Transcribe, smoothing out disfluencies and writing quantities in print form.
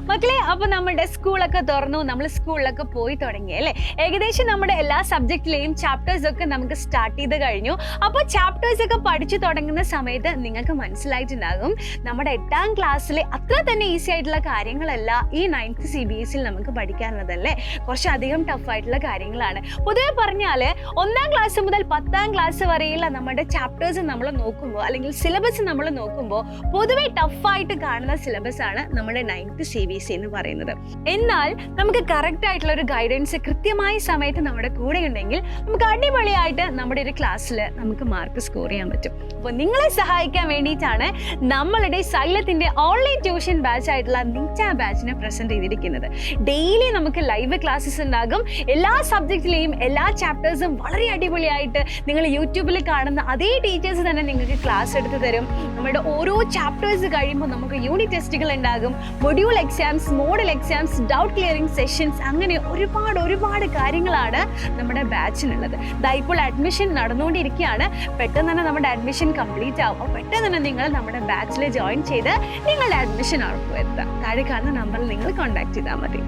മക്കളെ, അപ്പൊ നമ്മുടെ സ്കൂളൊക്കെ തുറന്നു, നമ്മൾ സ്കൂളിലൊക്കെ പോയി തുടങ്ങി അല്ലേ? ഏകദേശം നമ്മുടെ എല്ലാ സബ്ജക്റ്റിലെയും ചാപ്റ്റേഴ്സ് ഒക്കെ നമുക്ക് സ്റ്റാർട്ട് ചെയ്ത് കഴിഞ്ഞു. അപ്പോൾ ചാപ്റ്റേഴ്സ് ഒക്കെ പഠിച്ചു തുടങ്ങുന്ന സമയത്ത് നിങ്ങൾക്ക് മനസ്സിലായിട്ടുണ്ടാകും നമ്മുടെ 8ാം ക്ലാസ്സിലെ അത്ര തന്നെ ഈസി ആയിട്ടുള്ള കാര്യങ്ങളല്ല ഈ 9th CBSE നമുക്ക് പഠിക്കാനുള്ളതല്ലേ. കുറച്ചധികം ടഫ് ആയിട്ടുള്ള കാര്യങ്ങളാണ്. പൊതുവെ പറഞ്ഞാൽ 1ാം ക്ലാസ് മുതൽ 10ാം ക്ലാസ് വരെയുള്ള നമ്മുടെ ചാപ്റ്റേഴ്സ് നമ്മൾ നോക്കുമ്പോൾ അല്ലെങ്കിൽ സിലബസ് നമ്മൾ നോക്കുമ്പോൾ പൊതുവെ ടഫായിട്ട് കാണുന്ന സിലബസ് ആണ് നമ്മുടെ 9th CBSE എന്ന് പറയുന്നത്. എന്നാൽ നമുക്ക് കറക്റ്റ് ആയിട്ടുള്ള ഒരു ഗൈഡൻസ് കൃത്യമായ സമയത്ത് നമ്മുടെ കൂടെ ഉണ്ടെങ്കിൽ നമുക്ക് അടിപൊളിയായിട്ട് നമ്മുടെ ഒരു ക്ലാസ്സിൽ നമുക്ക് മാർക്ക് സ്കോർ ചെയ്യാൻ പറ്റും. അപ്പോൾ നിങ്ങളെ സഹായിക്കാൻ വേണ്ടിയിട്ടാണ് നമ്മളുടെ സൈലത്തിന്റെ ഓൺലൈൻ ട്യൂഷൻ ബാച്ച് ആയിട്ടുള്ള നിറ്റ ബാച്ചിനെ പ്രസന്റ് ചെയ്തിരിക്കുന്നത്. ഡെയിലി നമുക്ക് ലൈവ് ക്ലാസ്സസ് ഉണ്ടാകും. എല്ലാ സബ്ജക്റ്റിലെയും എല്ലാ ചാപ്റ്റേഴ്സും വളരെ അടിപൊളിയായിട്ട് നിങ്ങൾ യൂട്യൂബിൽ കാണുന്ന അതേ ടീച്ചേഴ്സ് തന്നെ നിങ്ങൾക്ക് ക്ലാസ് എടുത്ത് തരും. നമ്മുടെ ഓരോ ചാപ്റ്റേഴ്സ് കഴിയുമ്പോൾ നമുക്ക് യൂണിറ്റ് ടെസ്റ്റുകൾ ഉണ്ടാകും, module exams, model exams, doubt clearing sessions, അങ്ങനെ ഒരുപാട് കാര്യങ്ങളാണ് നമ്മുടെ ബാച്ചിനുള്ളത്. ഇപ്പോൾ അഡ്മിഷൻ നടന്നുകൊണ്ടിരിക്കുകയാണ്. പെട്ടെന്ന് തന്നെ നമ്മുടെ അഡ്മിഷൻ കംപ്ലീറ്റ് ആവും. അപ്പോൾ പെട്ടെന്ന് തന്നെ നിങ്ങൾ നമ്മുടെ ബാച്ചിൽ ജോയിൻ ചെയ്ത് നിങ്ങളുടെ അഡ്മിഷൻ ഉറപ്പുവരുത്തുക. താഴെ കാണുന്ന നമ്പറിൽ നിങ്ങൾ കോൺടാക്ട് ചെയ്താൽ മതി.